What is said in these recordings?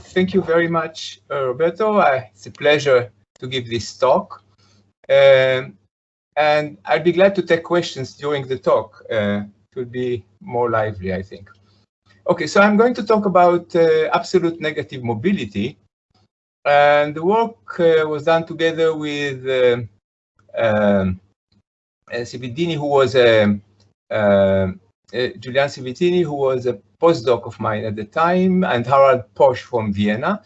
Thank you very much, Roberto. It's a pleasure to give this talk. And I'd be glad to take questions during the talk. It will be more lively, I think. Okay, so I'm going to talk about absolute negative mobility. And the work was done together with Civittini, who was Julian Civittini, who was a postdoc of mine at the time, and Harald Posch from Vienna.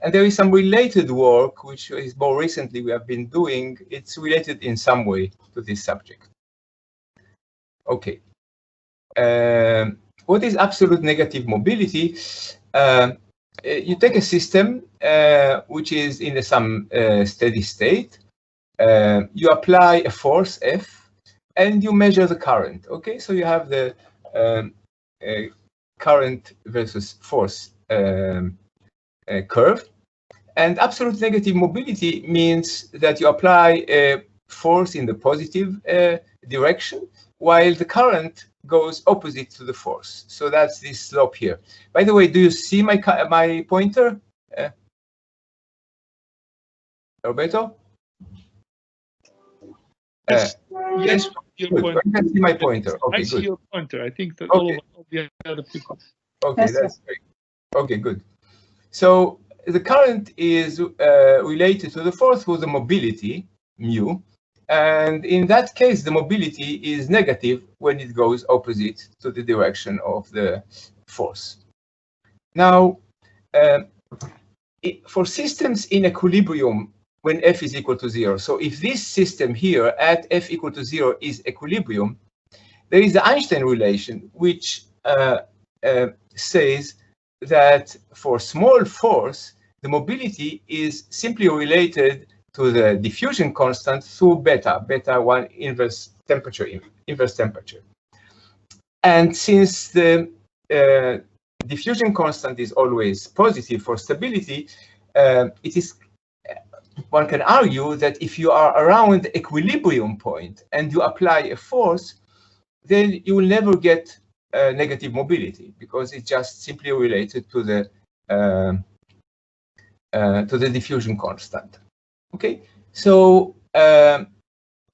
And there is some related work, which is more recently we have been doing. It's related in some way to this subject. Okay. What is absolute negative mobility? You take a system which is in some steady state. You apply a force F, and you measure the current. Okay, so you have the current versus force curve. And absolute negative mobility means that you apply a force in the positive direction, while the current goes opposite to the force. So that's this slope here. By the way, do you see my pointer? Roberto? Yes, yes, your pointer. I can see my pointer. Okay, I see good. your pointer. I think that Okay. all the other people. Okay, that's great. Okay, good. So the current is related to the force with the mobility, mu. And in that case, the mobility is negative when it goes opposite to the direction of the force. Now, for systems in equilibrium, when F is equal to 0, so if this system here at F equal to 0 is equilibrium, there is the Einstein relation, which says that for small force, the mobility is simply related to the diffusion constant through beta 1 inverse temperature. And since the diffusion constant is always positive for stability, one can argue that if you are around the equilibrium point and you apply a force, then you will never get negative mobility, because it's just simply related to the diffusion constant. Okay, so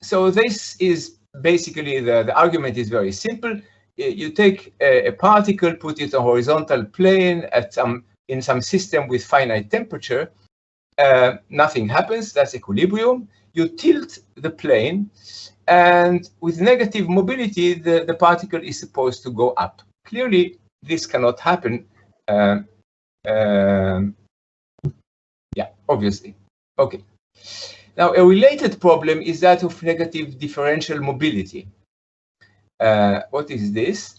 this is basically the argument is very simple. You take a particle, put it on a horizontal plane in some system with finite temperature. Nothing happens. That's equilibrium. You tilt the plane, and with negative mobility, the particle is supposed to go up. Clearly, this cannot happen. Yeah, obviously. Okay. Now, a related problem is that of negative differential mobility. What is this?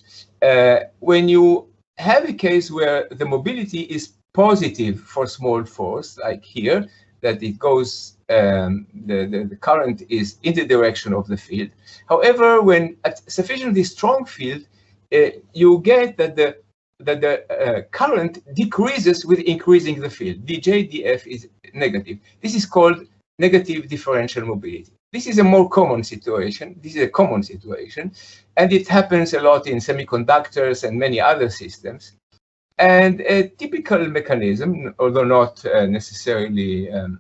When you have a case where the mobility is positive for small force, like here, that it goes, the current is in the direction of the field. However, when at sufficiently strong field, you get that the current decreases with increasing the field. dj df is negative. This is called negative differential mobility. This is a more common situation. This is a common situation, and it happens a lot in semiconductors and many other systems. And a typical mechanism, although not necessarily the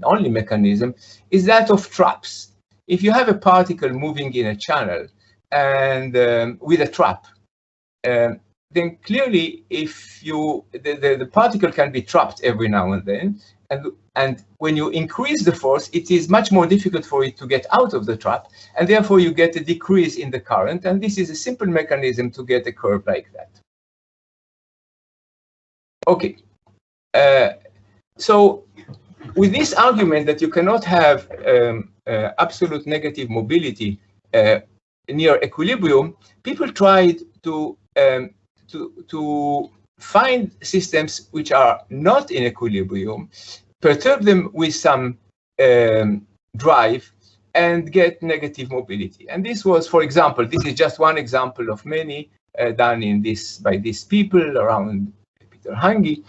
only mechanism, is that of traps. If you have a particle moving in a channel and with a trap, then clearly, if the particle can be trapped every now and then, and when you increase the force, it is much more difficult for it to get out of the trap, and therefore you get a decrease in the current. And this is a simple mechanism to get a curve like that. Okay, so with this argument that you cannot have absolute negative mobility near equilibrium, people tried to find systems which are not in equilibrium, perturb them with some drive, and get negative mobility. And this was, for example, this is just one example of many done by these people around Hangi.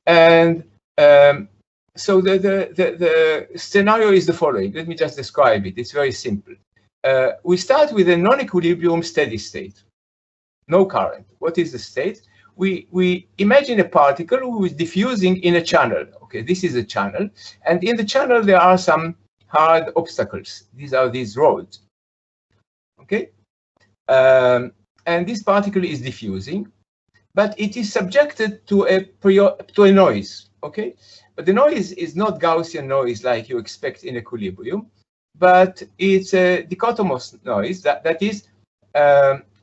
And so the scenario is the following. Let me just describe it. It's very simple. We start with a non-equilibrium steady state. No current. What is the state? we imagine a particle who is diffusing in a channel. Okay, this is a channel, and in the channel there are some hard obstacles. These are these roads. Okay, and this particle is diffusing, but it is subjected to a noise. Okay, but the noise is not Gaussian noise like you expect in equilibrium, but it's a dichotomous noise. That is,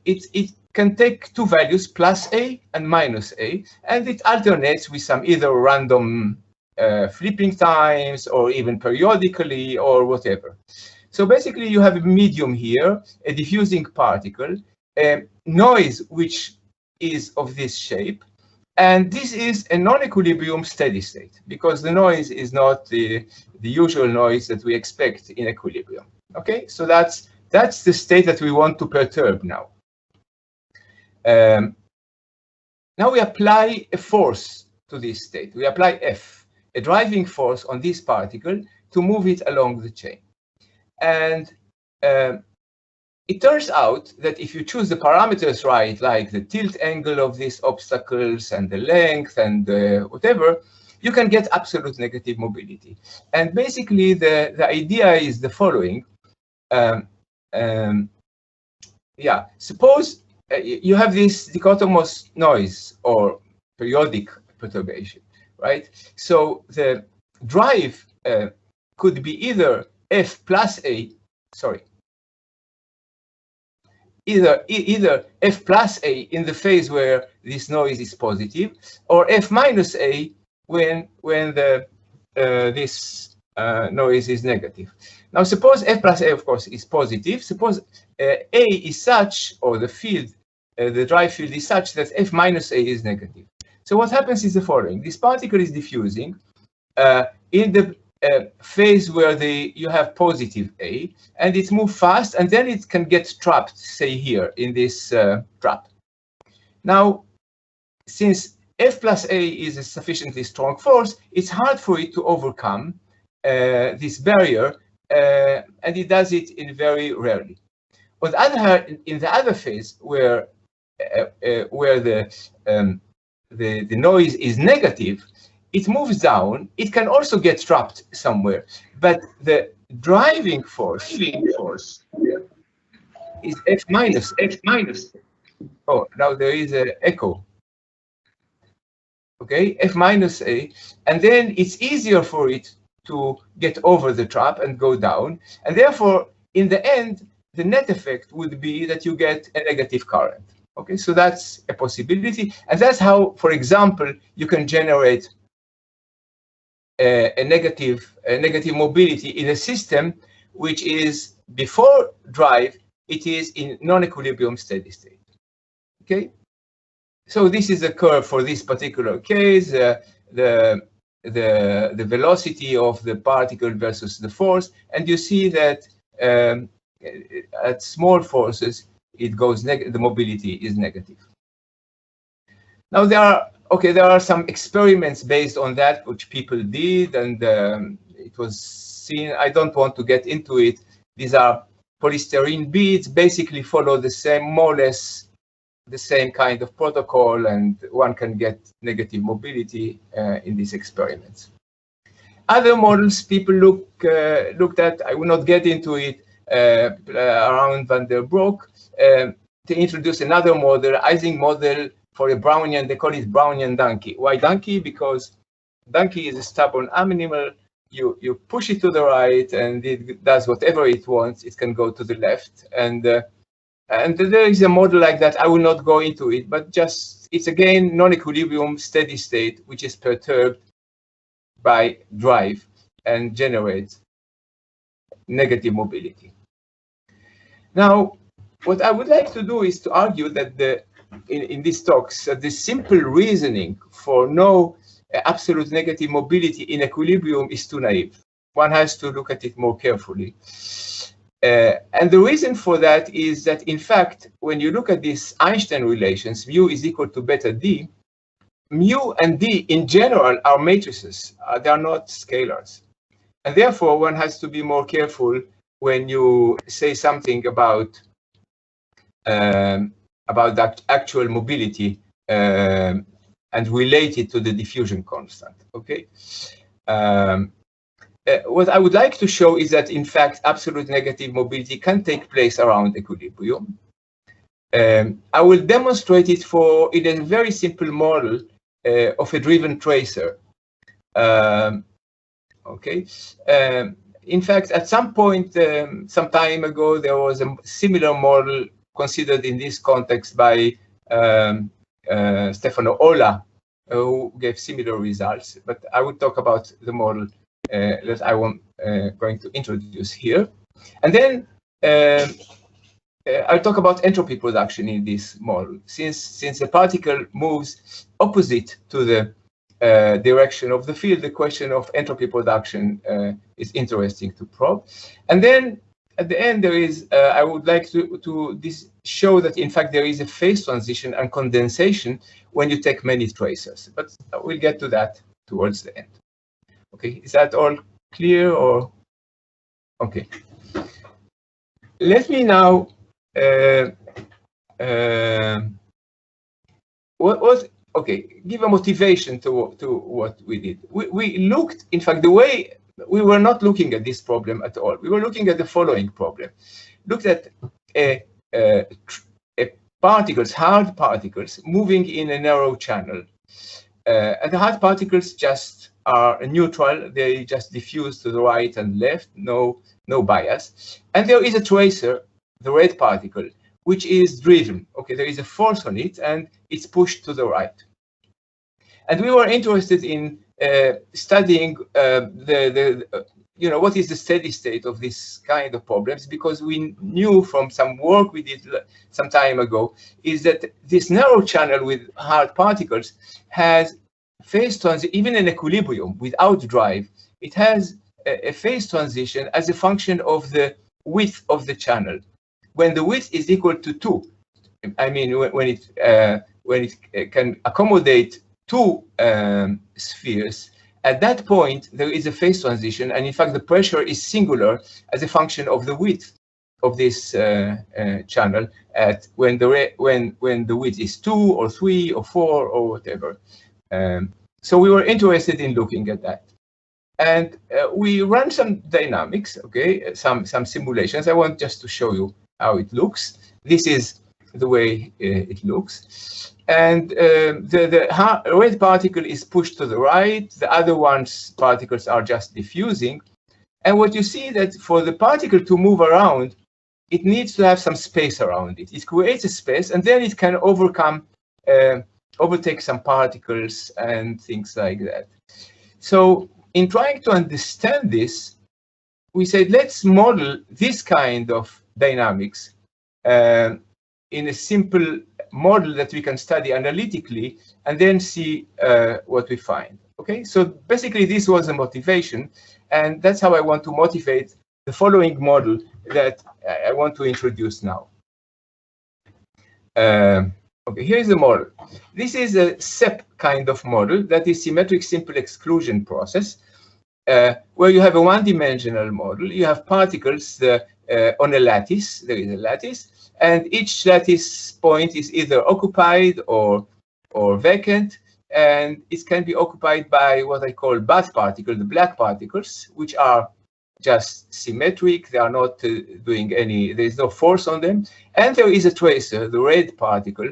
it can take two values, plus A and minus A, and it alternates with some either random flipping times or even periodically or whatever. So basically you have a medium here, a diffusing particle, a noise which is of this shape, and this is a non-equilibrium steady state because the noise is not the usual noise that we expect in equilibrium. Okay, so that's the state that we want to perturb now. Now we apply a force to this state. We apply F, a driving force on this particle to move it along the chain. And it turns out that if you choose the parameters right, like the tilt angle of these obstacles and the length and whatever, you can get absolute negative mobility. And basically the idea is the following. Yeah, suppose you have this dichotomous noise or periodic perturbation, right? So the drive could be either F plus A, sorry, either F plus A in the phase where this noise is positive, or F minus A when this noise is negative. Now suppose F plus A, of course, is positive. Suppose A is such, or the field, the drive field is such that F minus A is negative. So what happens is the following. This particle is diffusing in the phase where you have positive A, and it moves fast, and then it can get trapped, say here, in this trap. Now, since F plus A is a sufficiently strong force, it's hard for it to overcome this barrier, and it does it in very rarely. On the other hand, in the other phase where the noise is negative, it moves down. It can also get trapped somewhere, but the driving force is F minus. Oh, now there is an echo. Okay, F minus A, and then it's easier for it to get over the trap and go down, and therefore, in the end, the net effect would be that you get a negative current. Okay, so that's a possibility, and that's how, for example, you can generate a negative mobility in a system which is before drive, it is in non-equilibrium steady state. Okay, so this is a curve for this particular case, the velocity of the particle versus the force, and you see that at small forces it goes the mobility is negative. Now there are some experiments based on that which people did, and it was seen. I don't want to get into it. These are polystyrene beads, basically follow the same, more or less the same kind of protocol, and one can get negative mobility in these experiments. Other models people looked at, I will not get into it, around van der Broek, to introduce another model, Ising model for a Brownian. They call it Brownian donkey. Why donkey? Because donkey is a stubborn animal. You push it to the right, and it does whatever it wants. It can go to the left, and there is a model like that. I will not go into it, but just it's again non-equilibrium steady state, which is perturbed by drive and generates negative mobility. Now, what I would like to do is to argue that in these talks, the simple reasoning for no absolute negative mobility in equilibrium is too naive. One has to look at it more carefully. And the reason for that is that, in fact, when you look at these Einstein relations, mu is equal to beta d, mu and d in general are matrices. They are not scalars. And therefore, one has to be more careful when you say something about that actual mobility and relate it to the diffusion constant. Okay. What I would like to show is that, in fact, absolute negative mobility can take place around equilibrium. I will demonstrate it in a very simple model of a driven tracer. Okay. In fact, at some point, some time ago, there was a similar model considered in this context by Stefano Ola, who gave similar results. But I will talk about the model that I am going to introduce here. And then I'll talk about entropy production in this model. Since the particle moves opposite to the direction of the field, the question of entropy production is interesting to probe. And then at the end, there is, I would like to show that, in fact, there is a phase transition and condensation when you take many tracers. But we'll get to that towards the end. Okay, is that all clear? Or okay. Let me now give a motivation to what we did. We looked, in fact, the way we were not looking at this problem at all. We were looking at the following problem. Looked at particles, hard particles, moving in a narrow channel. And the hard particles just are neutral. They just diffuse to the right and left, no bias. And there is a tracer, the red particle, which is driven. Okay, there is a force on it, and it's pushed to the right. And we were interested in studying what is the steady state of this kind of problems, because we knew from some work we did some time ago is that this narrow channel with hard particles has phase transition, even in equilibrium without drive, it has a phase transition as a function of the width of the channel. When the width is equal to 2, I mean, when it can accommodate two spheres, at that point there is a phase transition, and in fact the pressure is singular as a function of the width of this channel at when the width is 2 or 3 or 4 or whatever. So we were interested in looking at that, and we ran some dynamics. Okay, some simulations. I want just to show you how it looks. This is the way it looks. And the red particle is pushed to the right. The other particles are just diffusing. And what you see that for the particle to move around, it needs to have some space around it. It creates a space, and then it can overtake some particles and things like that. So in trying to understand this, we said, let's model this kind of dynamics in a simple model that we can study analytically, and then see what we find. Okay, so basically this was a motivation, and that's how I want to motivate the following model that I want to introduce now. Okay, here's the model. This is a SEP kind of model, that is symmetric simple exclusion process, where you have a one-dimensional model. You have particles on a lattice. There is a lattice, and each lattice point is either occupied or vacant, and it can be occupied by what I call bath particles, the black particles, which are just symmetric. They are not doing any, there is no force on them. And there is a tracer, the red particle,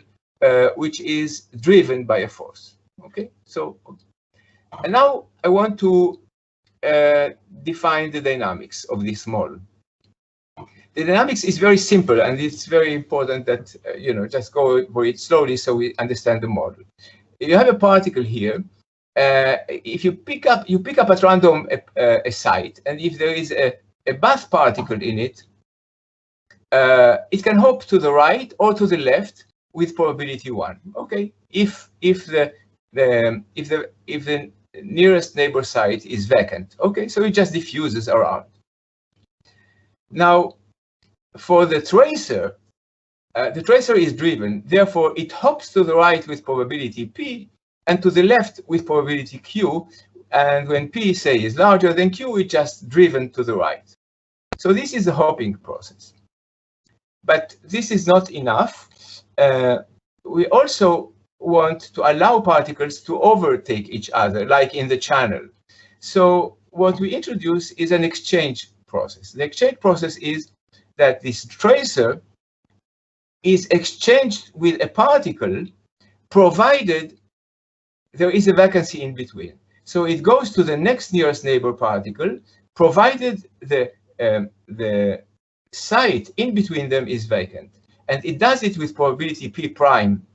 which is driven by a force. Okay, so, and now I want to define the dynamics of this model. The dynamics is very simple, and it's very important that just go over it slowly so we understand the model. You have a particle here. If you pick up at random a site, and if there is a bath particle in it, it can hop to the right or to the left with probability 1. Okay, if the nearest neighbor site is vacant. Okay, so it just diffuses around. Now, for the tracer is driven, therefore it hops to the right with probability P and to the left with probability Q, and when P, say, is larger than Q, it's just driven to the right. So this is the hopping process. But this is not enough. We also want to allow particles to overtake each other, like in the channel. So what we introduce is an exchange process. The exchange process is that this tracer is exchanged with a particle provided there is a vacancy in between. So it goes to the next nearest neighbor particle, provided the site in between them is vacant. And it does it with probability P prime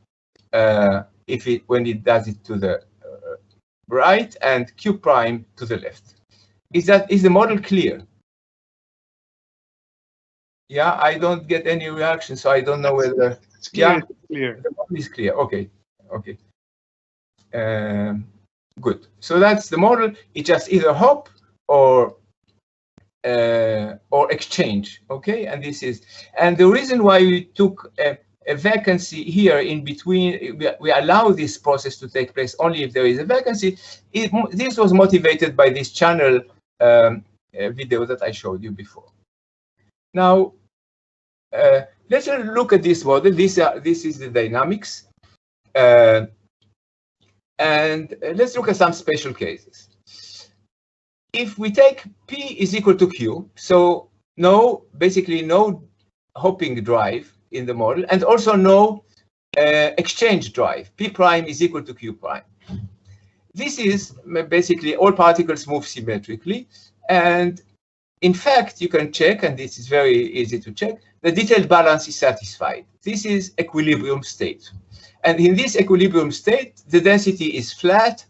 when it does it to the right and Q prime to the left. Is the model clear? Yeah, I don't get any reaction, so I don't know whether. It's clear. Yeah, it's clear. The model is clear. Okay, okay. Good. So that's the model. It just either hop or exchange. Okay, and the reason why we took a vacancy here in between, we allow this process to take place only if there is a vacancy. This was motivated by this channel video that I showed you before. Now, let's look at this model. This is the dynamics. And let's look at some special cases. If we take P is equal to Q, so basically no hopping drive in the model, and also no exchange drive. P prime is equal to Q prime. This is basically all particles move symmetrically. And in fact, you can check, and this is very easy to check, the detailed balance is satisfied. This is equilibrium state. And in this equilibrium state, the density is flat.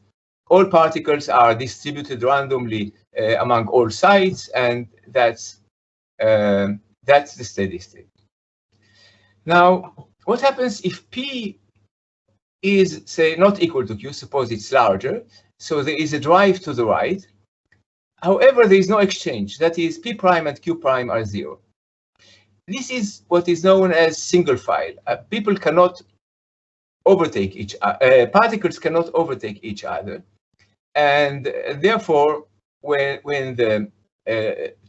All particles are distributed randomly among all sites, and that's the steady state. Now, what happens if P is, say, not equal to Q? Suppose it's larger, so there is a drive to the right. However, there is no exchange. That is, P prime and Q prime are 0. This is what is known as single file. People cannot overtake particles cannot overtake each other, and therefore, when the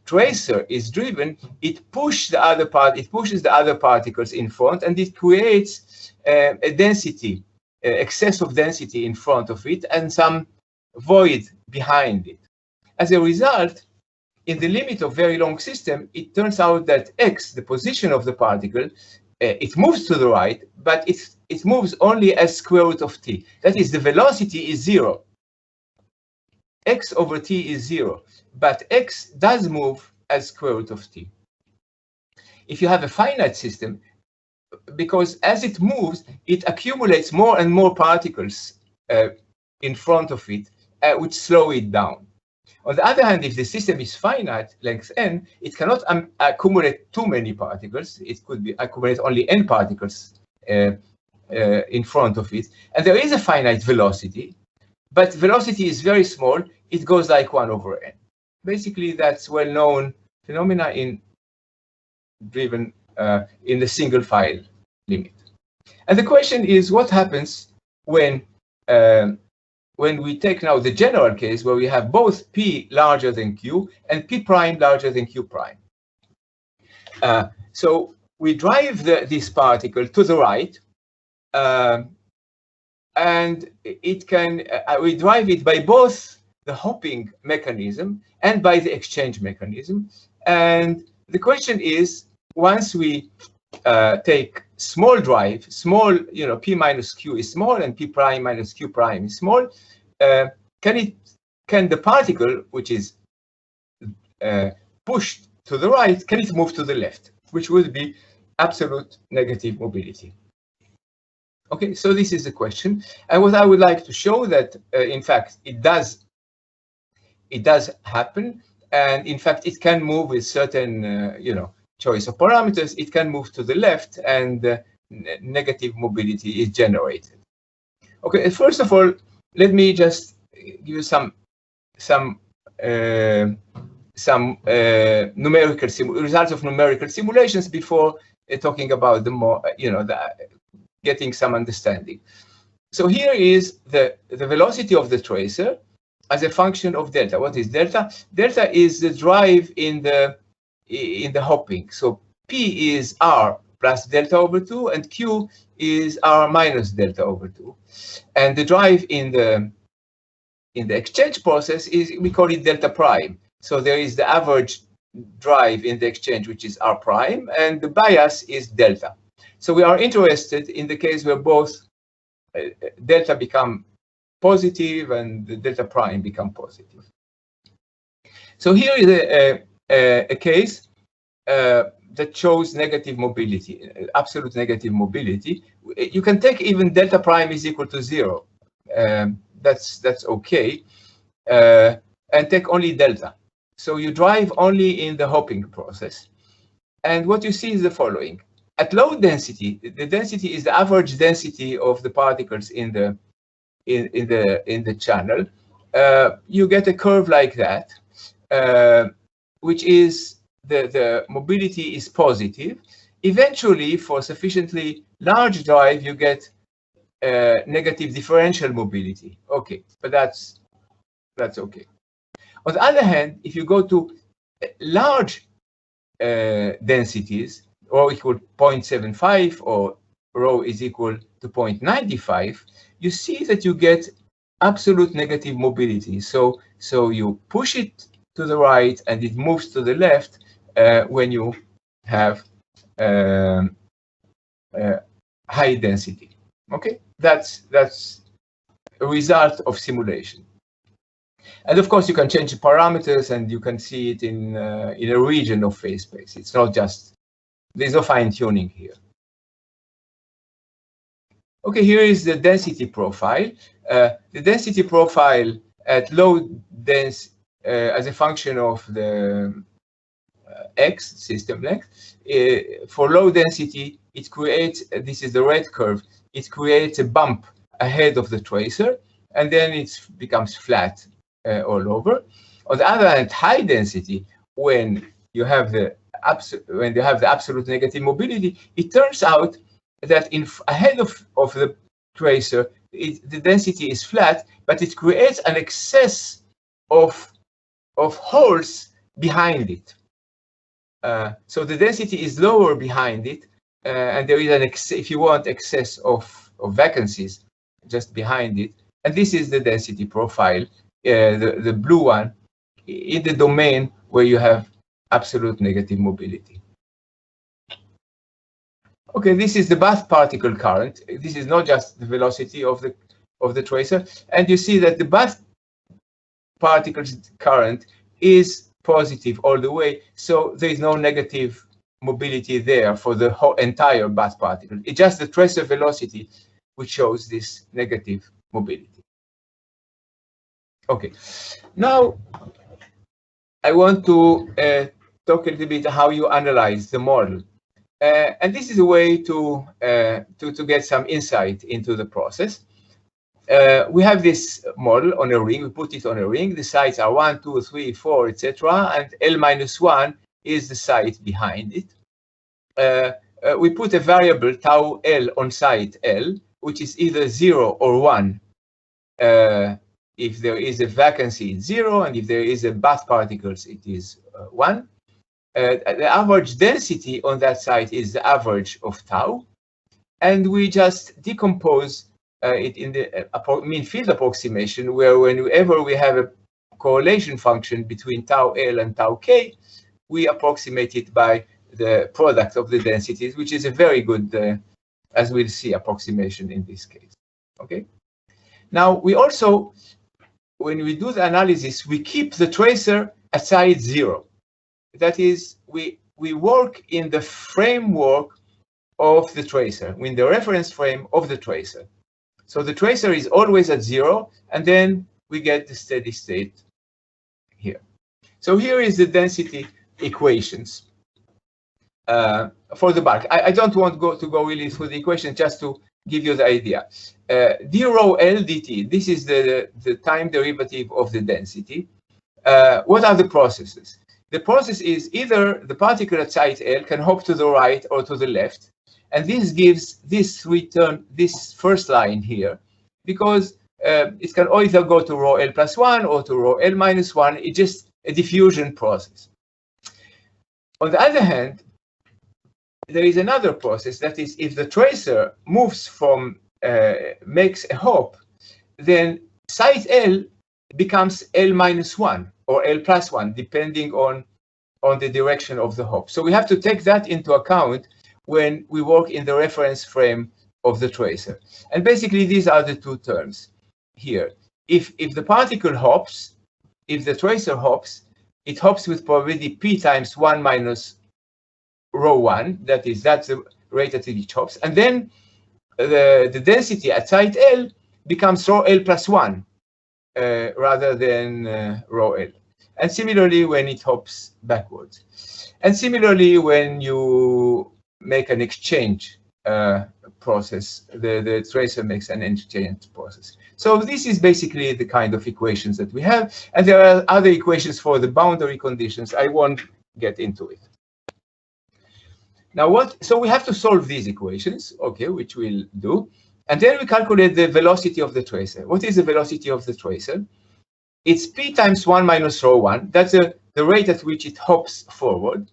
tracer is driven, it pushes the other particles in front, and it creates a density, excess of density in front of it, and some void behind it. As a result, in the limit of very long system, it turns out that x, the position of the particle, it moves to the right, but it moves only as square root of t. That is, the velocity is 0. X over t is 0, but x does move as square root of t. If you have a finite system, because as it moves, it accumulates more and more particles in front of it, which slow it down. On the other hand, if the system is finite, length n, it cannot accumulate too many particles. It could accumulate only n particles in front of it. And there is a finite velocity, but velocity is very small. It goes like 1 over n. Basically, that's well-known phenomena driven in the single file limit. And the question is, what happens when we take now the general case where we have both P larger than Q and P prime larger than Q prime? So we drive this particle to the right, and we drive it by both the hopping mechanism and by the exchange mechanism. And the question is, once we take small drive, P minus Q is small and P prime minus Q prime is small, can the particle, which is pushed to the right, can it move to the left, which would be absolute negative mobility? Okay, so this is the question. And what I would like to show that, in fact, it does happen. And in fact, it can move with certain, choice of parameters. It can move to the left, and negative mobility is generated. Okay, first of all, let me just give you some numerical results of numerical simulations before talking about the more, getting some understanding. So here is the velocity of the tracer as a function of delta. What is delta? Delta is the drive in the hopping. So P is R plus delta over 2, and Q is R minus delta over 2. And the drive in the exchange process is, we call it delta prime. So there is the average drive in the exchange, which is R prime, and the bias is delta. So we are interested in the case where both delta become positive and the delta prime become positive. So here is a case that shows negative mobility, absolute negative mobility. You can take even delta prime is equal to 0. That's okay. And take only delta. So you drive only in the hopping process. And what you see is the following. At low density, the density is the average density of the particles in the channel. You get a curve like that, which is the mobility is positive. Eventually, for sufficiently large drive, you get negative differential mobility. Okay, but that's okay. On the other hand, if you go to large densities, rho equal 0.75 or rho is equal to 0.95, you see that you get absolute negative mobility. So you push it to the right and it moves to the left when you have high density. Okay, that's a result of simulation. And of course, you can change the parameters and you can see it in a region of phase space. It's not just, there's no fine tuning here. Okay, here is the density profile. The density profile at low dense as a function of the X system length. For low density, it creates, this is the red curve, it creates a bump ahead of the tracer, and then it becomes flat all over. On the other hand, high density, when you have the absolute negative mobility, it turns out that ahead of the tracer, the density is flat, but it creates an excess of holes behind it. So the density is lower behind it, and there is an if you want, excess of vacancies just behind it. And this is the density profile, the blue one, in the domain where you have absolute negative mobility. Okay, this is the bath particle current. This is not just the velocity of the tracer, and you see that the bath particles current is positive all the way, so there is no negative mobility there for the whole entire bath particle. It's just the tracer velocity which shows this negative mobility. Okay, now I want to talk a little bit how you analyze the model. And this is a way to get some insight into the process. We have this model on a ring. We put it on a ring. The sites are 1, 2, 3, 4, etc. And L-1 is the site behind it. We put a variable tau L on site L, which is either 0 or 1. If there is a vacancy, it's 0, and if there is a bath particles, it is 1. The average density on that site is the average of tau, and we just decompose it in the mean field approximation, where whenever we have a correlation function between tau L and tau K, we approximate it by the product of the densities, which is a very good, as we'll see, approximation in this case. Okay. Now we also, when we do the analysis, we keep the tracer at site 0. That is, we work in the framework of the tracer, in the reference frame of the tracer. So the tracer is always at 0, and then we get the steady state here. So here is the density equations for the bulk. I don't want to go really through the equation, just to give you the idea. d rho L dt, this is the time derivative of the density. What are the processes? The process is either the particle at site L can hop to the right or to the left, and this gives this return, this first line here, because it can either go to rho L plus 1 or to rho L minus 1. It's just a diffusion process. On the other hand, there is another process, that is, if the tracer moves from, makes a hop, then site L becomes L minus 1 or L plus 1, depending on the direction of the hop. So we have to take that into account when we work in the reference frame of the tracer. And basically, these are the two terms here. If the particle hops, if the tracer hops, it hops with probability p times 1 minus rho 1. That's the rate at which it hops. And then the density at site L becomes rho L plus 1 rather than rho L. And similarly, when it hops backwards. And similarly, when you make an exchange process, the tracer makes an exchange process. So this is basically the kind of equations that we have. And there are other equations for the boundary conditions. I won't get into it. Now, so we have to solve these equations, okay, which we'll do. And then we calculate the velocity of the tracer. What is the velocity of the tracer? It's p times 1 minus rho 1. That's the rate at which it hops forward,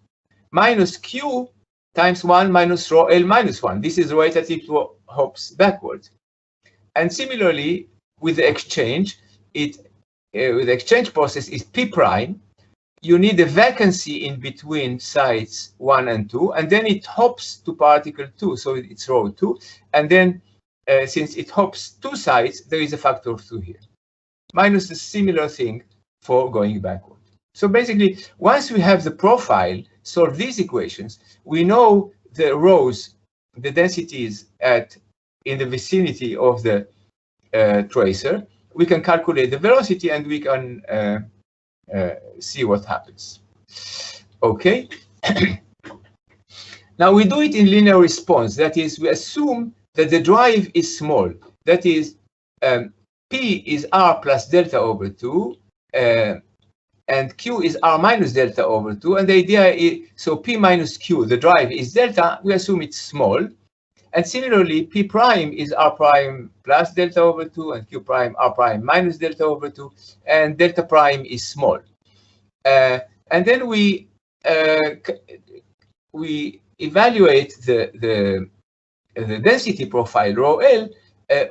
minus q times 1 minus rho L minus 1. This is the rate at which it hops backwards. And similarly, with the exchange, with the exchange process is p prime. You need a vacancy in between sites 1 and 2, and then it hops to particle 2, so it's rho 2. And then since it hops 2 sites, there is a factor of 2 here, minus the similar thing for going backward. So basically, once we have the profile, solve these equations, we know the rows, the densities in the vicinity of the tracer. We can calculate the velocity, and we can see what happens. Okay. Now we do it in linear response. That is, we assume that the drive is small. That is, P is R plus delta over 2, and Q is R minus delta over 2. And the idea is, so P minus Q, the drive is delta, we assume it's small. And similarly, P prime is R prime plus delta over 2, and Q prime R prime minus delta over 2, and delta prime is small. And then we evaluate the density profile rho L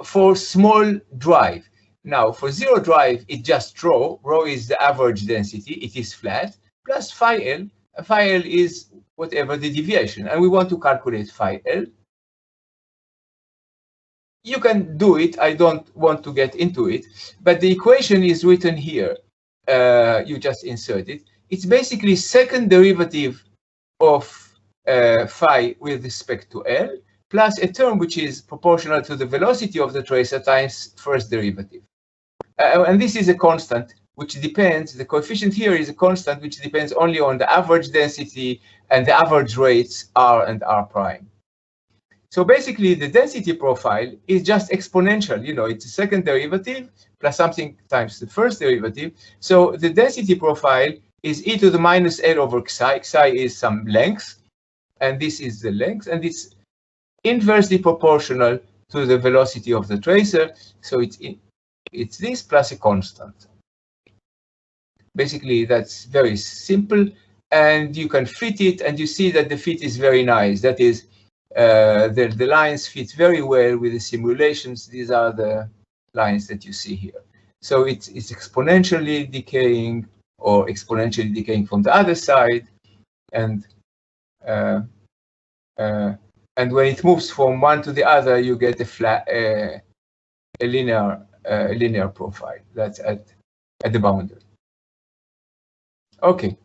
for small drive. Now, for zero drive, it's just rho. Rho is the average density. It is flat, plus phi L. Phi L is whatever the deviation. And we want to calculate phi L. You can do it. I don't want to get into it. But the equation is written here. You just insert it. It's basically second derivative of phi with respect to L, plus a term which is proportional to the velocity of the tracer times first derivative. And this is a constant which depends, the coefficient here is a constant which depends only on the average density and the average rates R and R prime. So basically, the density profile is just exponential. You know, it's a second derivative plus something times the first derivative. So the density profile is e to the minus L over xi. Xi is some length, and this is the length, and it's inversely proportional to the velocity of the tracer. So it's this plus a constant. Basically, that's very simple, and you can fit it, and you see that the fit is very nice. That is, the lines fit very well with the simulations. These are the lines that you see here. So it's exponentially decaying, or exponentially decaying from the other side, and when it moves from one to the other, you get a flat, a linear profile. That's at the boundary. Okay.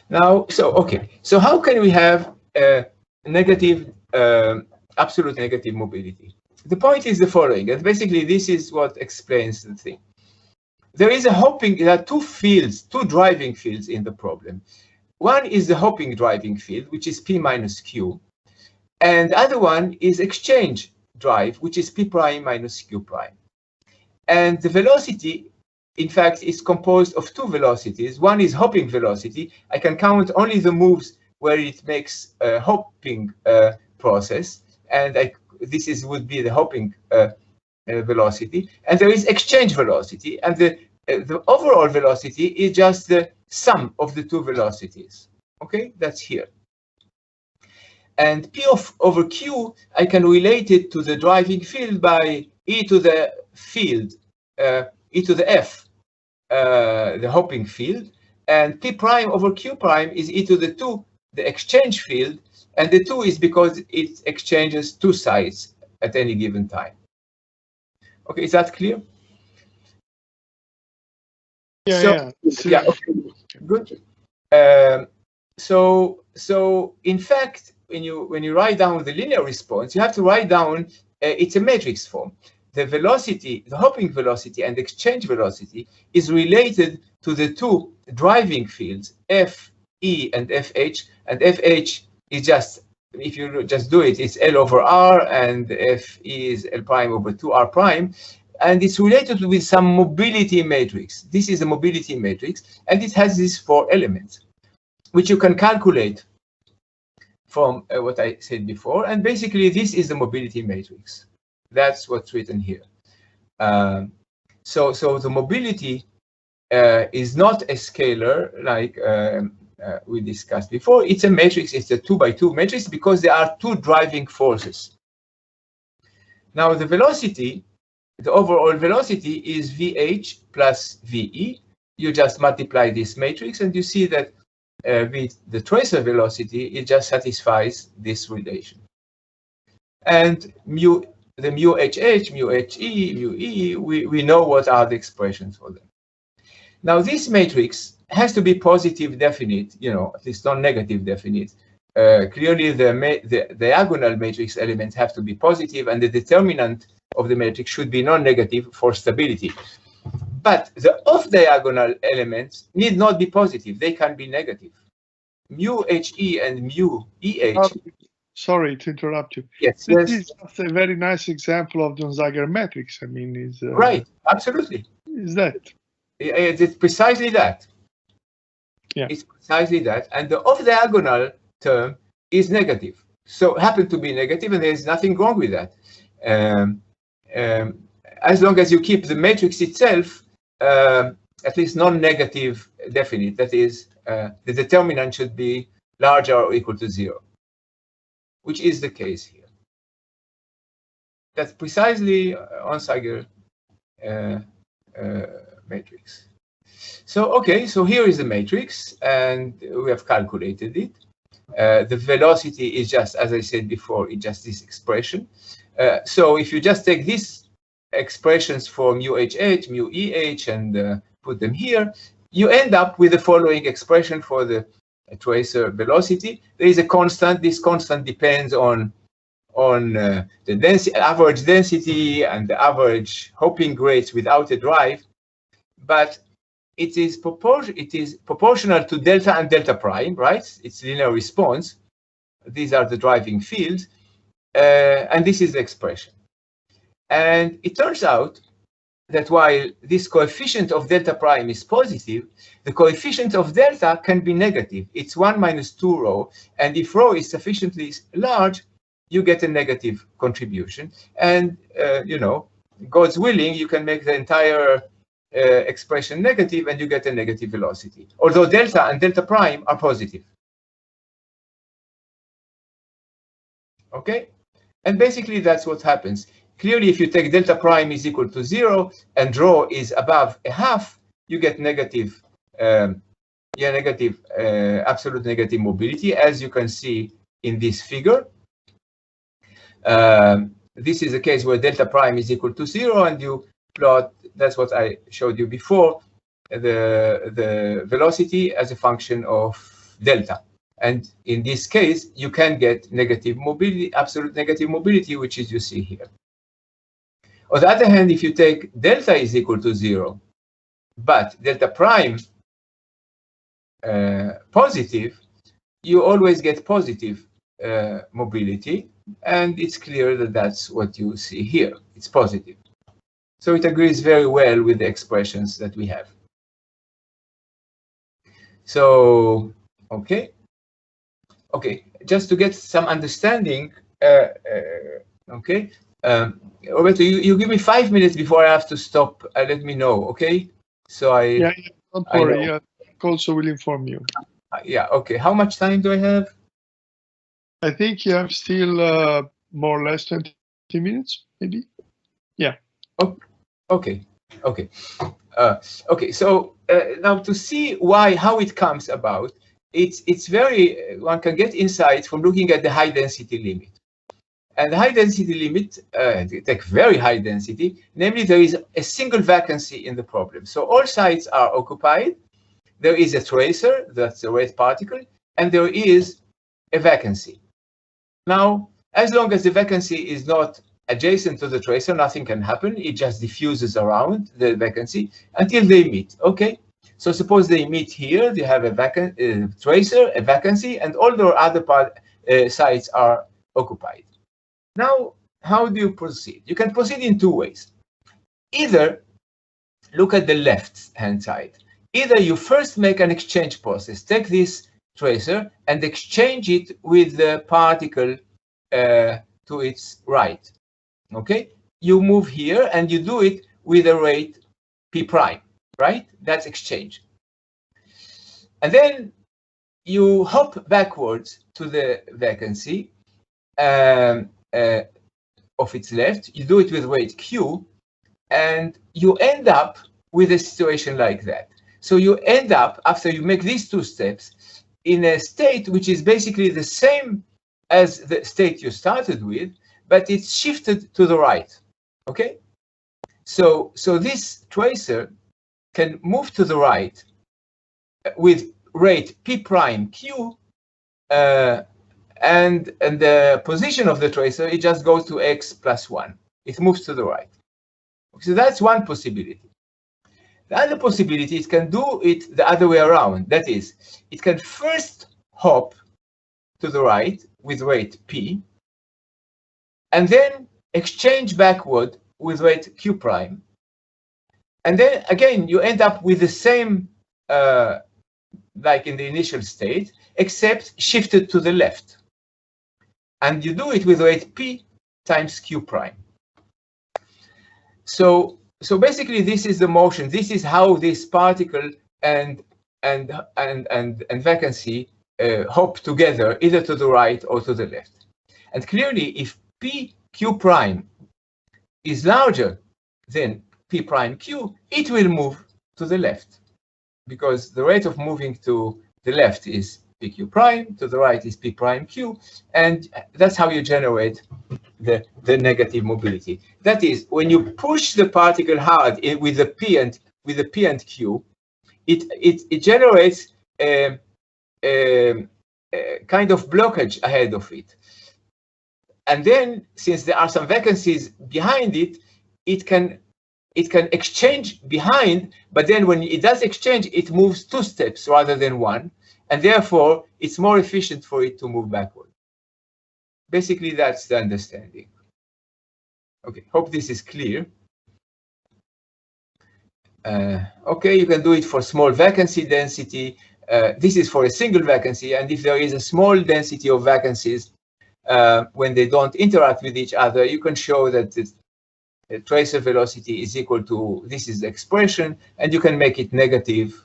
Now, so how can we have negative, absolute negative mobility? The point is the following, and basically this is what explains the thing. There is a hopping, there are two fields, two driving fields in the problem. One is the hopping driving field, which is P minus Q. And the other one is exchange drive, which is P prime minus Q prime. And the velocity, in fact, is composed of two velocities. One is hopping velocity. I can count only the moves where it makes a hopping process. And this would be the hopping velocity. And there is exchange velocity. And the overall velocity is just the sum of the two velocities. Okay, that's here. And P over Q, I can relate it to the driving field by e to the field, e to the f, the hopping field. And P prime over Q prime is e to the 2, the exchange field. And the 2 is because it exchanges two sides at any given time. Okay, is that clear? Yeah, yeah, okay, good. So in fact, when you write down the linear response, you have to write down it's a matrix form. The velocity, the hopping velocity and exchange velocity is related to the two driving fields, F, E, and FH. And FH is just, if you just do it, it's L over R, and F is L prime over 2R prime. And it's related with some mobility matrix. This is a mobility matrix, and it has these 4 elements, which you can calculate from what I said before. And basically, this is the mobility matrix. That's what's written here. So the mobility is not a scalar like we discussed before. It's a matrix. It's a 2x2 matrix because there are 2 driving forces. Now, the velocity, the overall velocity is VH plus VE. You just multiply this matrix, and you see that with the tracer velocity, it just satisfies this relation. And the mu HH, mu HE, mu E, we know what are the expressions for them. Now, this matrix has to be positive definite, at least non-negative definite. Clearly, the diagonal matrix elements have to be positive, and the determinant of the matrix should be non-negative for stability. But the off-diagonal elements need not be positive. They can be negative. Mu HE and mu EH. Sorry to interrupt you. Yes, this is just a very nice example of the Onsager matrix. I mean, is right, absolutely. Is that? It's precisely that. Yeah. It's precisely that. And the off-diagonal term is negative. So happen to be negative, and there's nothing wrong with that. As long as you keep the matrix itself at least non-negative definite, that is, the determinant should be larger or equal to 0, which is the case here. That's precisely Onsager matrix. So, okay, so here is the matrix, and we have calculated it. The velocity is just, as I said before, it's just this expression. So if you just take these expressions for mu HH, mu EH, and put them here, you end up with the following expression for the tracer velocity. There is a constant. This constant depends on the density, average density, and the average hopping rates without a drive, but it is proportional to delta and delta prime, right? It's linear response. These are the driving fields, and this is the expression. And it turns out that while this coefficient of delta prime is positive, the coefficient of delta can be negative. It's 1 minus 2 rho, and if rho is sufficiently large, you get a negative contribution. And God's willing, you can make the entire expression negative, and you get a negative velocity, although delta and delta prime are positive. Okay, and basically that's what happens. Clearly, if you take delta prime is equal to 0 and rho is above a half, you get negative, absolute negative mobility, as you can see in this figure. This is a case where delta prime is equal to 0, and you plot, that's what I showed you before, the velocity as a function of delta. And in this case, you can get negative mobility, absolute negative mobility, which is you see here. On the other hand, if you take delta is equal to 0, but delta prime positive, you always get positive mobility, and it's clear that that's what you see here. It's positive. So it agrees very well with the expressions that we have. So, okay, just to get some understanding, okay, Roberto, you give me 5 minutes before I have to stop. Let me know, okay? So yeah, don't worry. Yeah, also will inform you. Yeah, okay. How much time do I have? I think you have still more or less 20 minutes, maybe. Yeah. Oh, okay. Okay. Okay. So now to see how it comes about, it's very one can get insight from looking at the high density limit. And the high density limit, take very high density, namely there is a single vacancy in the problem. So all sites are occupied. There is a tracer, that's a red particle, and there is a vacancy. Now, as long as the vacancy is not adjacent to the tracer, nothing can happen. It just diffuses around the vacancy until they meet. Okay, so suppose they meet here. They have a tracer, a vacancy, and all the other sites are occupied. Now, how do you proceed? You can proceed in two ways. Either look at the left-hand side. Either you first make an exchange process, take this tracer and exchange it with the particle to its right. Okay, you move here and you do it with a rate p prime, right? That's exchange. And then you hop backwards to the vacancy of its left. You do it with rate q, and you end up with a situation like that. So you end up, after you make these two steps, in a state which is basically the same as the state you started with, but it's shifted to the right. Okay? So this tracer can move to the right with rate p prime q, and the position of the tracer, it just goes to x plus 1. It moves to the right. So that's one possibility. The other possibility, it can do it the other way around. That is, it can first hop to the right with rate p, and then exchange backward with rate q prime. And then again, you end up with the same, like in the initial state, except shifted to the left. And you do it with rate p times q prime. So basically, this is the motion. This is how this particle and vacancy hop together, either to the right or to the left. And clearly, if p q prime is larger than p prime q, it will move to the left, because the rate of moving to the left is pq prime, to the right is p prime q, and that's how you generate the negative mobility. That is, when you push the particle hard with the p and q, it generates a kind of blockage ahead of it. And then, since there are some vacancies behind it, it can exchange behind, but then when it does exchange, it moves 2 steps rather than 1, and therefore it's more efficient for it to move backward. Basically, that's the understanding. Okay, hope this is clear. Okay, you can do it for small vacancy density. This is for a single vacancy, and if there is a small density of vacancies, when they don't interact with each other, you can show that the tracer velocity is equal to, this is the expression, and you can make it negative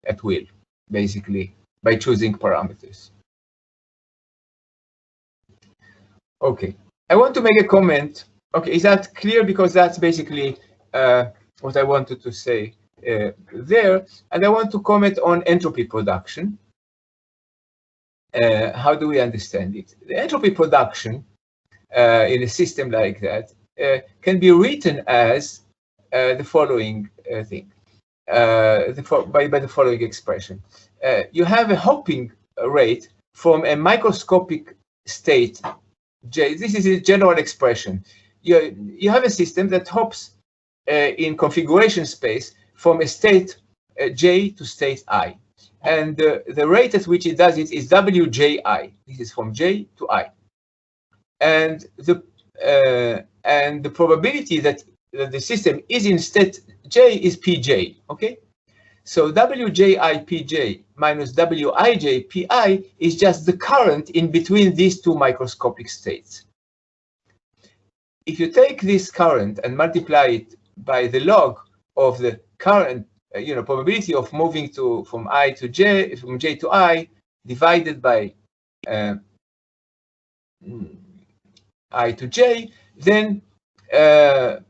at will, basically, by choosing parameters. Okay, I want to make a comment. Okay, is that clear? Because that's basically what I wanted to say there. And I want to comment on entropy production. How do we understand it? The entropy production in a system like that can be written as the following thing, by the following expression. You have a hopping rate from a microscopic state J. This is a general expression. You have a system that hops in configuration space from a state J to state I. And the rate at which it does it is Wji. This is from J to I. And the probability that the system is in state J is Pj. Okay? So Wji Pj minus Wij Pi is just the current in between these two microscopic states. If you take this current and multiply it by the log of the current, probability of moving from I to J, from J to I, divided by I to j, then it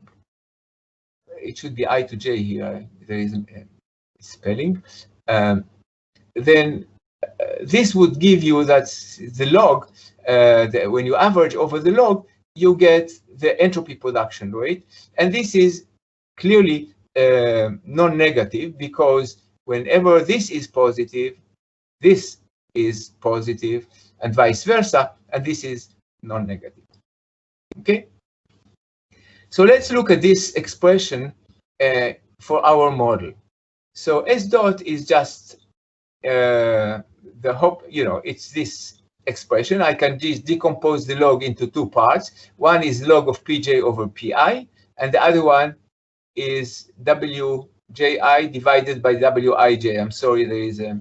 should be I to j here. There is a spelling. Then this would give you that the log, when you average over the log, you get the entropy production rate. And this is clearly non-negative, because whenever this is positive, this is positive, and vice versa, and this is non-negative. Okay? So let's look at this expression for our model. So S dot is just the hope, it's this expression. I can just decompose the log into two parts. One is log of pj over pi, and the other one is wji divided by wij. I'm sorry, there is a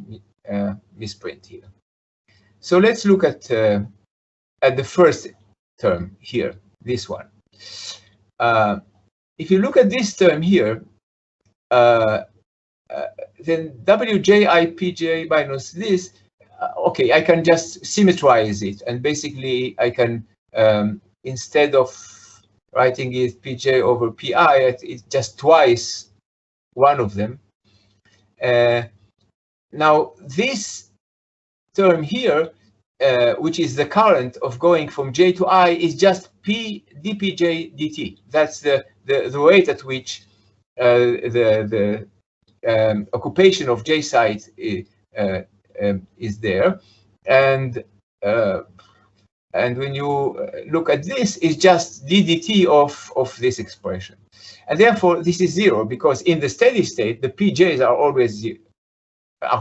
misprint here. So let's look at the first term here, this one. If you look at this term here, then wji pj minus this, okay, I can just symmetrize it, and basically I can, instead of writing it pj over pi, it's just twice one of them. Now this term here, which is the current of going from j to I, is just p dpj dt. That's the rate at which the occupation of j site is there, and when you look at this, it's just ddt of this expression, and therefore this is zero, because in the steady state the pj's are always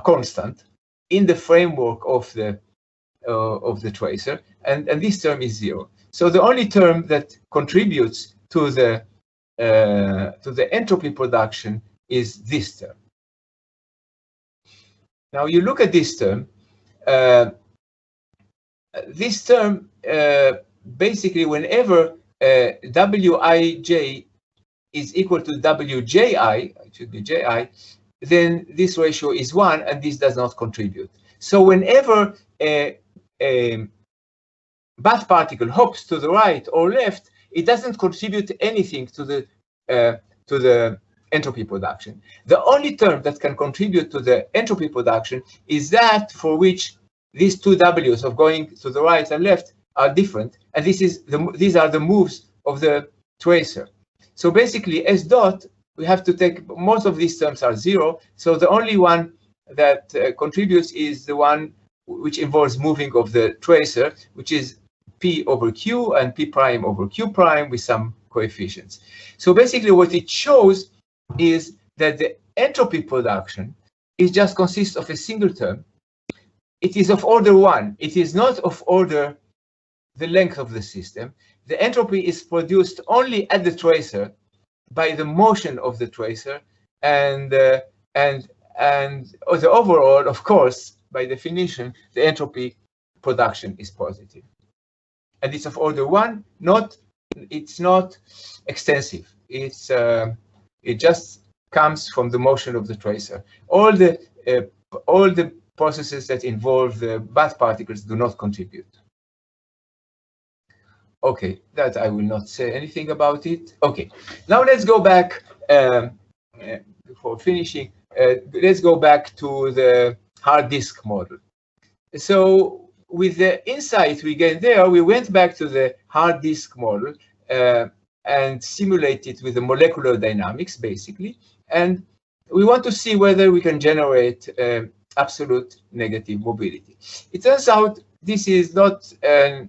constant in the framework of the tracer, and this term is zero. So the only term that contributes to the entropy production is this term. Now you look at this term. Basically, whenever wij is equal to wji, it should be ji, then this ratio is 1, and this does not contribute. So whenever a bath particle hops to the right or left, it doesn't contribute anything to the entropy production. The only term that can contribute to the entropy production is that for which these two w's of going to the right and left are different, and these are the moves of the tracer. So basically, S dot, we have to take, most of these terms are zero, so the only one that contributes is the one which involves moving of the tracer, which is p over q and p prime over q prime with some coefficients. So basically what it shows is that the entropy production just consists of a single term. It is of order 1. It is not of order the length of the system. The entropy is produced only at the tracer by the motion of the tracer, and the overall, of course, by definition, the entropy production is positive. And it's of order 1, it's not extensive. It just comes from the motion of the tracer. All the processes that involve the bath particles do not contribute. Okay, that I will not say anything about it. Okay, now let's go back, before finishing, let's go back to the hard disk model. So with the insight we gained there, we went back to the hard disk model and simulated with the molecular dynamics, basically. And we want to see whether we can generate absolute negative mobility. It turns out this is not an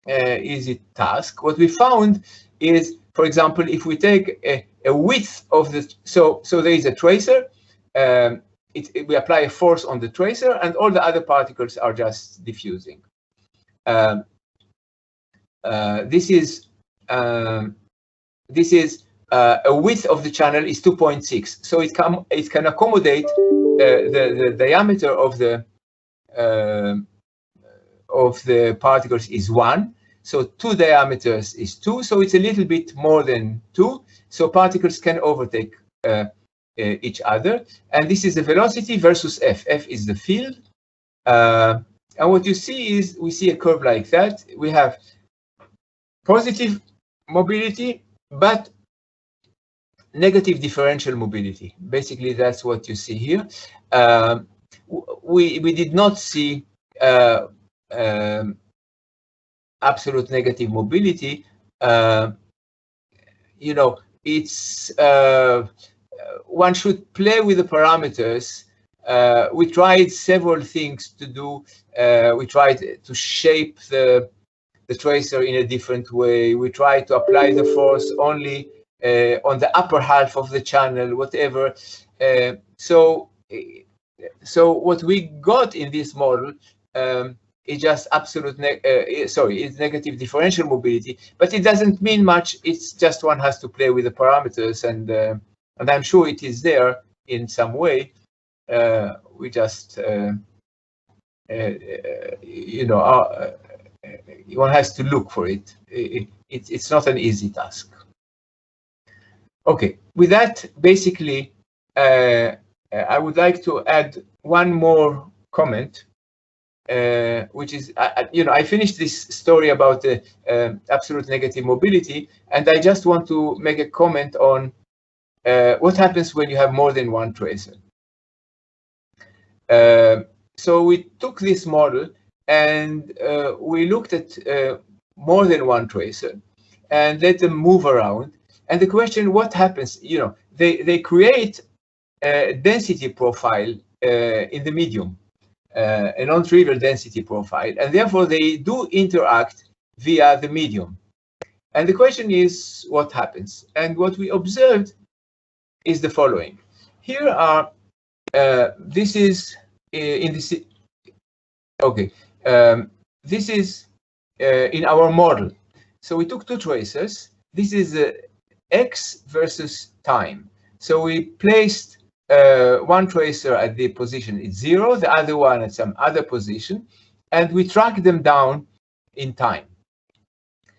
easy task. What we found is, for example, if we take a width of the, so there is a tracer, we apply a force on the tracer, and all the other particles are just diffusing. This is a width of the channel is 2.6, so it can accommodate the diameter of the particles is 1. So 2 diameters is 2, so it's a little bit more than 2. So particles can overtake each other. And this is the velocity versus f. F is the field, And what you see is, we see a curve like that. We have positive mobility, but negative differential mobility. Basically, that's what you see here. We did not see absolute negative mobility. You know, it's one should play with the parameters. We tried several things to do. We tried to shape the tracer in a different way. We tried to apply the force only on the upper half of the channel, whatever. So what we got in this model is just absolute, it's negative differential mobility, but it doesn't mean much. It's just one has to play with the parameters, and I'm sure it is there in some way. We just, you know, one has to look for it. It's not an easy task. Okay, with that, basically, I would like to add one more comment, which is, you know, I finished this story about the absolute negative mobility, and I just want to make a comment on what happens when you have more than one tracer. So we took this model and we looked at more than one tracer and let them move around. And the question, what happens? You know, they create a density profile in the medium, a non-trivial density profile, and therefore they do interact via the medium. And the question is, what happens? And what we observed is the following. Here are, this is in this, okay, this is in our model. So we took two tracers. This is x versus time. So we placed one tracer at the position it's 0, the other one at some other position, and we track them down in time.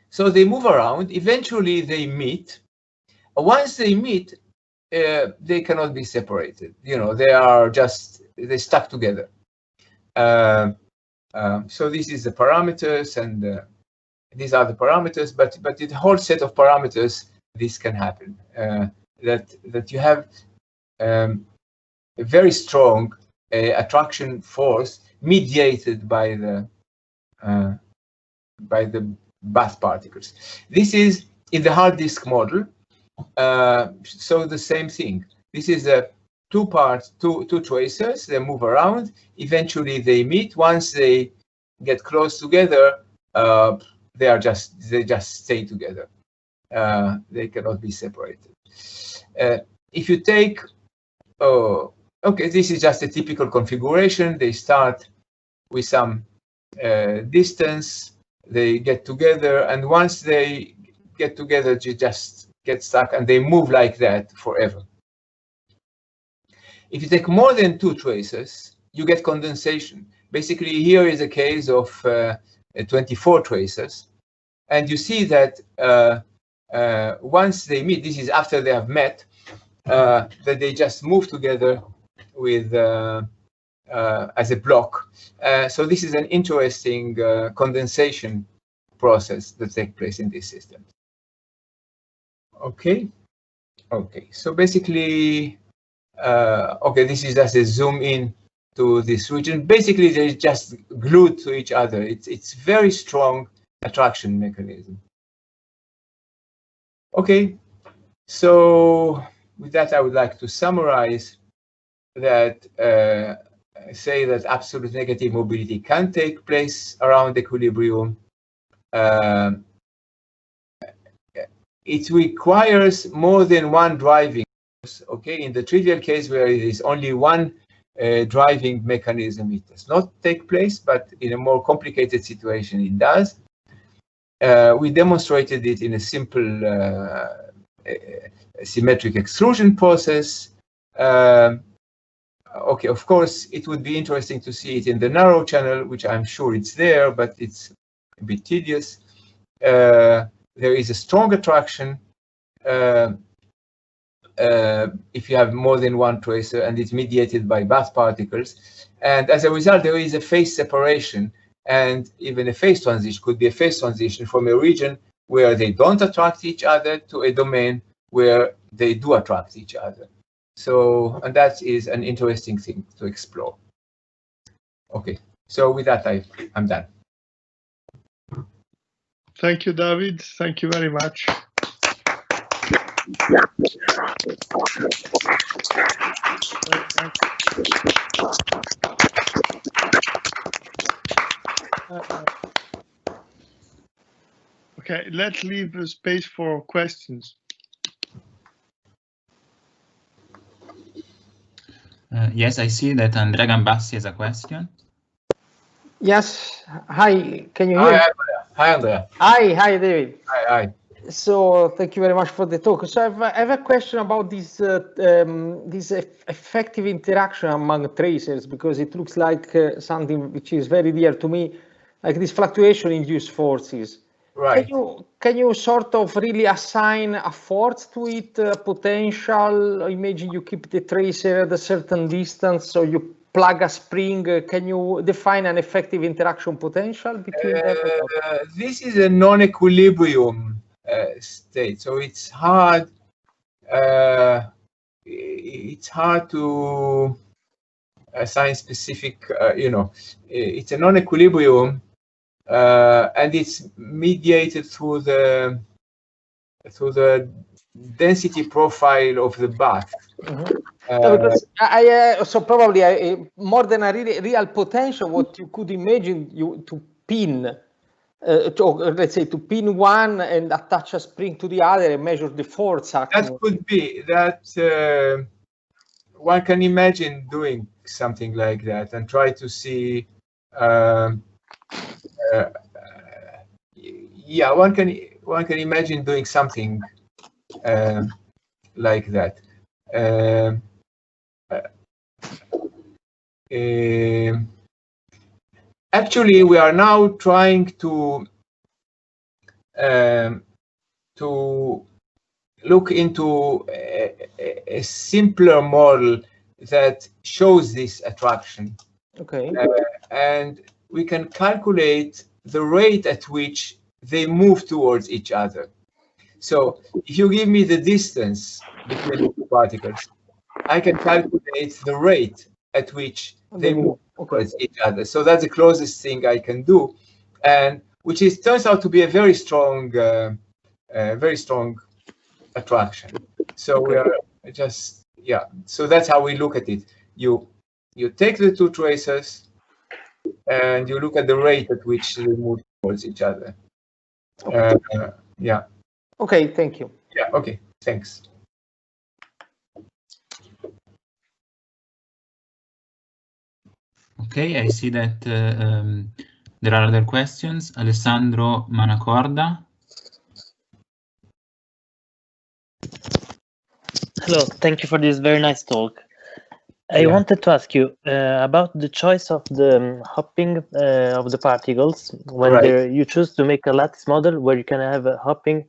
So they move around. Eventually, they meet. Once they meet, they cannot be separated. You know, they are just, they stuck together. So this is the parameters, and these are the parameters. But in the whole set of parameters, this can happen. That you have a very strong attraction force mediated by the bath particles. This is in the hard disk model. So the same thing. This is a two tracers. They move around. Eventually, they meet. Once they get close together, they just stay together. They cannot be separated. If you take, okay, this is just a typical configuration. They start with some distance. They get together, and once they get together, you just get stuck, and they move like that forever. If you take more than two tracers, you get condensation. Basically, here is a case of 24 tracers, and you see that once they meet, this is after they have met, that they just move together with as a block. So this is an interesting condensation process that takes place in this system. Okay. So basically, okay, this is just a zoom in to this region. Basically, they're just glued to each other. It's very strong attraction mechanism. Okay, so with that, I would like to summarize that, say that absolute negative mobility can take place around equilibrium. It requires more than one driving force. Okay, in the trivial case where it is only one driving mechanism, it does not take place, but in a more complicated situation, it does. We demonstrated it in a simple symmetric extrusion process. Okay, of course, it would be interesting to see it in the narrow channel, which I'm sure it's there, but it's a bit tedious. There is a strong attraction if you have more than one tracer, and it's mediated by bath particles. And as a result, there is a phase separation, and even a phase transition could be a phase transition from a region where they don't attract each other to a domain where they do attract each other. So, and that is an interesting thing to explore. Okay, so with that, I'm done. Thank you, David. Thank you very much. Okay, let's leave a space for questions. Yes, I see that Andrea Gambassi has a question. Yes. Hi, can you hear me? Hi, Andrea. Hi, David. Hi. So thank you very much for the talk. So I have a question about this effective interaction among tracers, because it looks like something which is very dear to me, like this fluctuation-induced forces. Right. Can you sort of really assign a force to it, potential? Imagine you keep the tracer at a certain distance, so you plug a spring. Can you define an effective interaction potential between them? This is a non-equilibrium state, so it's hard. It's hard to assign specific. It's a non-equilibrium, and it's mediated through the density profile of the bath. Mm-hmm. Because so probably more than a real potential, what you could imagine to pin, let's say to pin one and attach a spring to the other and measure the force acting. That could be that. One can imagine doing something like that and try to see. Yeah, one can imagine doing something like that. Actually, we are now trying to look into a simpler model that shows this attraction. Okay. And we can calculate the rate at which they move towards each other. So if you give me the distance between the two particles, I can calculate the rate at which they move towards each other. So that's the closest thing I can do, and which turns out to be a very strong attraction. So we are just, yeah. So that's how we look at it. You take the two tracers and you look at the rate at which they move towards each other. Yeah. Okay, thank you. Yeah, okay, thanks. Okay, I see that there are other questions. Alessandro Manacorda. Hello, thank you for this very nice talk. I wanted to ask you about the choice of the hopping of the particles when you choose to make a lattice model where you can have a hopping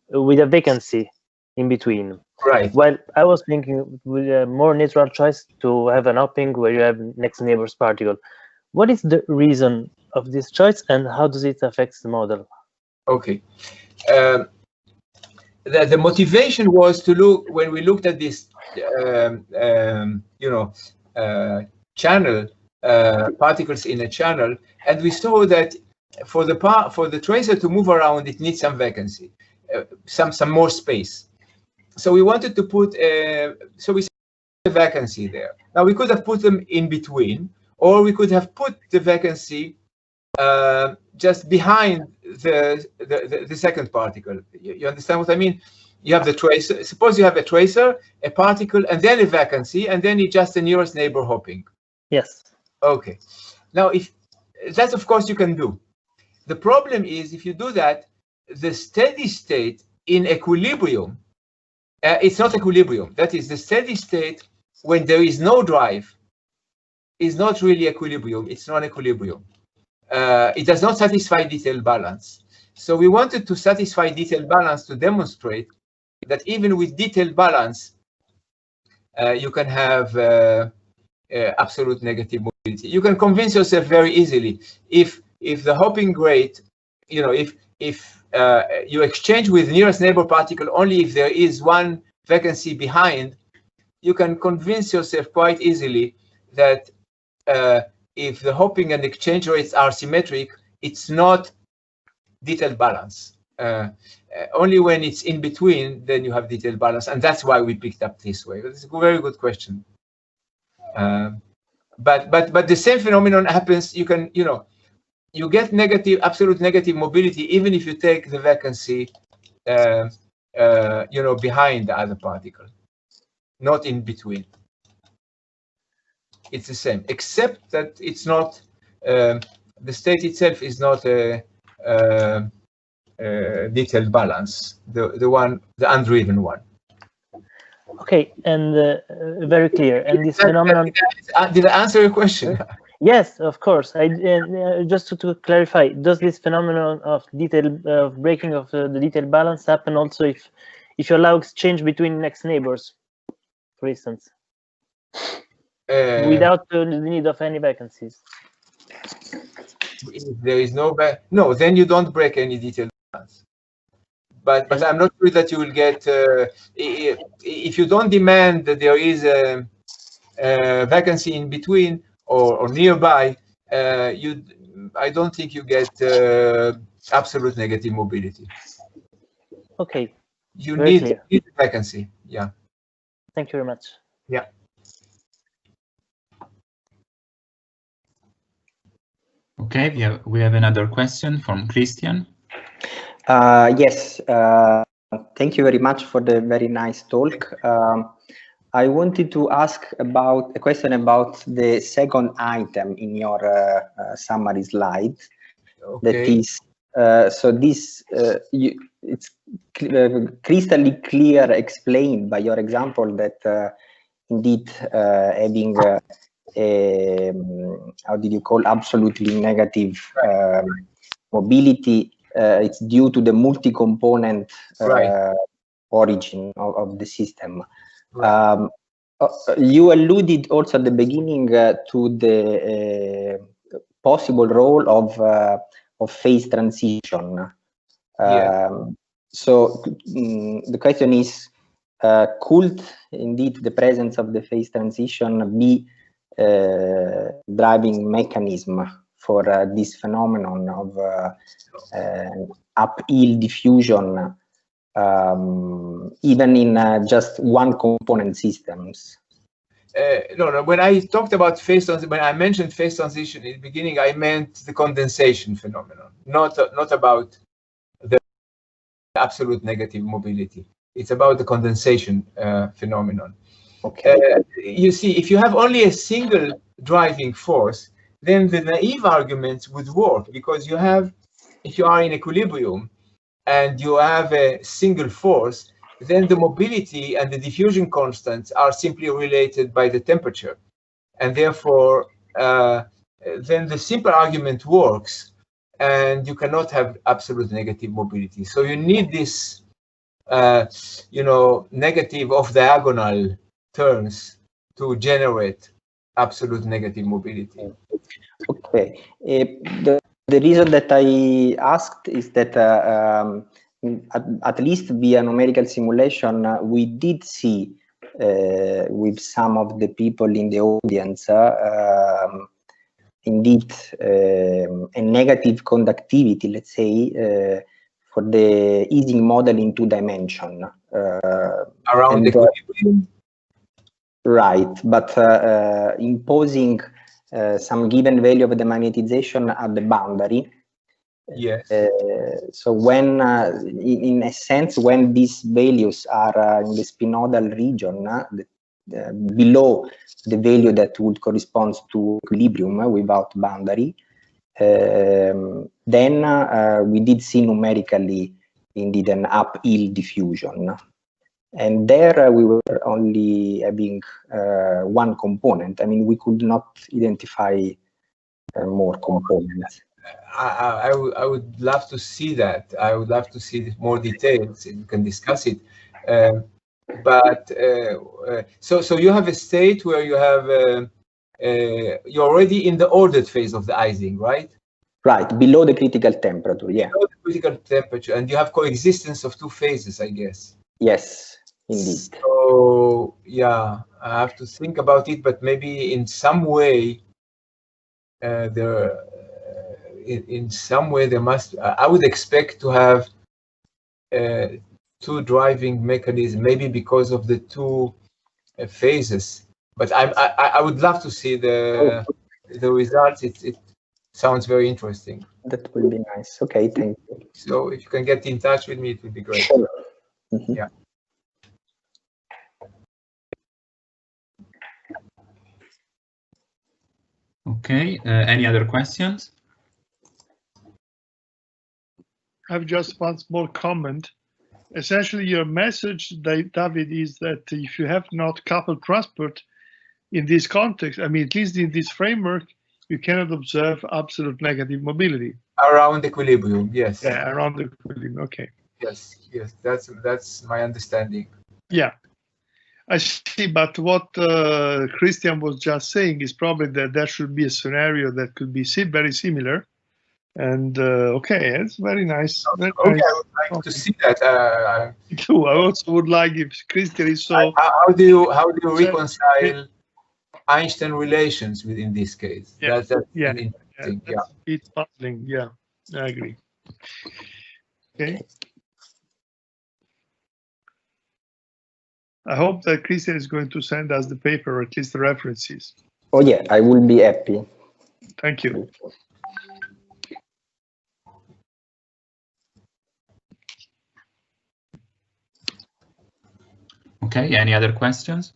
with a vacancy in between. Right. Well, I was thinking with a more natural choice to have an hopping where you have next neighbor's particle. What is the reason of this choice and how does it affect the model? Okay. The motivation was to look, when we looked at this, channel, particles in a channel, and we saw that for the tracer to move around, it needs some vacancy, some more space. So we wanted to put a vacancy there. Now we could have put them in between, or we could have put the vacancy just behind the second particle. You understand what I mean? You have the tracer. Suppose you have a tracer, a particle, and then a vacancy, and then it's just the nearest neighbor hopping. Yes. Okay. Now, if that, of course, you can do. The problem is if you do that, the steady state in equilibrium, it's not equilibrium. That is, the steady state when there is no drive is not really equilibrium. It's non-equilibrium. It does not satisfy detailed balance. So we wanted to satisfy detailed balance to demonstrate that even with detailed balance, you can have absolute negative mobility. You can convince yourself very easily if the hopping rate, if you exchange with nearest neighbor particle only if there is one vacancy behind, you can convince yourself quite easily that if the hopping and exchange rates are symmetric, it's not detailed balance. Only when it's in between, then you have detailed balance, and that's why we picked up this way. It's a very good question. But the same phenomenon happens. You can, you get absolute negative mobility even if you take the vacancy, behind the other particle, not in between. It's the same, except that it's not. The state itself is not a detailed balance. The undriven one. Okay, and very clear. And this phenomenon. Did I answer your question? Yes, of course. Just to clarify, does this phenomenon of breaking of the detailed balance happen also if you allow exchange between next neighbors, for instance, without the need of any vacancies? If there is no then you don't break any detailed balance. But I'm not sure that you will get if you don't demand that there is a vacancy in between or nearby. I don't think you get absolute negative mobility. Okay. You need a vacancy. Yeah. Thank you very much. Yeah. Okay, we have another question from Christian. Yes, thank you very much for the very nice talk. I wanted to ask about a question about the second item in your summary slide. Okay. That is, so this it's crystal clear explained by your example that indeed having how did you call absolutely negative mobility, it's due to the multi-component origin of the system. Right. You alluded also at the beginning to the possible role of phase transition. So the question is, could indeed the presence of the phase transition be driving mechanism for this phenomenon of uphill diffusion, even in just one component systems? No. When I talked about phase transition, when I mentioned phase transition in the beginning, I meant the condensation phenomenon, not about the absolute negative mobility. It's about the condensation phenomenon. Okay. You see, if you have only a single driving force, then the naive arguments would work, because you have, if you are in equilibrium and you have a single force, then the mobility and the diffusion constants are simply related by the temperature. And therefore, then the simple argument works, and you cannot have absolute negative mobility. So you need this, negative off-diagonal terms to generate absolute negative mobility. Okay. The reason that I asked is that at least via numerical simulation, we did see with some of the people in the audience indeed a negative conductivity, let's say, for the easing model in 2 dimension. Around equilibrium? Right, but imposing some given value of the magnetization at the boundary. Yes. So when, in a sense, when these values are in the spinodal region, below the value that would correspond to equilibrium without boundary, then we did see numerically indeed an uphill diffusion. And there we were only having one component. I mean, we could not identify more components. I would love to see that. I would love to see more details, and you can discuss it. So you have a state where you have you're already in the ordered phase of the Ising, right? Right, below the critical temperature, yeah. Below the critical temperature, and you have coexistence of two phases, I guess. Yes, indeed. So yeah, I have to think about it, but maybe in some way, in some way there must. I would expect to have two driving mechanisms, maybe because of the two phases. But I would love to see the results. It sounds very interesting. That will be nice. Okay, thank you. So if you can get in touch with me, it would be great. Sure. Mm-hmm. Yeah. Okay, any other questions? I have just one small comment. Essentially, your message, David, is that if you have not coupled transport in this context, I mean, at least in this framework, you cannot observe absolute negative mobility. Around equilibrium, yes. Yeah, around the equilibrium, okay. Yes, yes, that's my understanding. Yeah, I see, but what Christian was just saying is probably that there should be a scenario that could be very similar. And okay, it's very nice. Very okay, nice. I would like to see that. Me too. I also would like if Christian is so. How do you reconcile Einstein relations within this case? Yeah, That's interesting. Yeah. It's puzzling. Yeah, I agree. Okay. I hope that Christian is going to send us the paper, or at least the references. Oh yeah, I will be happy. Thank you. Okay, any other questions?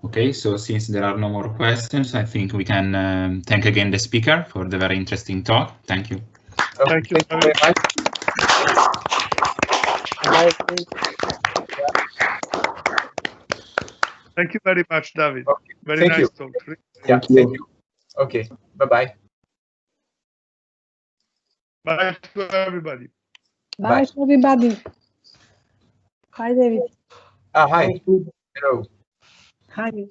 Okay, so since there are no more questions, I think we can thank again the speaker for the very interesting talk. Thank you. Thank you very much. Thank you very much, David. Okay. Very Thank nice you. talk. Yeah, thank you. Okay, bye-bye. Bye to everybody. Bye to everybody. Hi, David. Hi. Hello. Hi.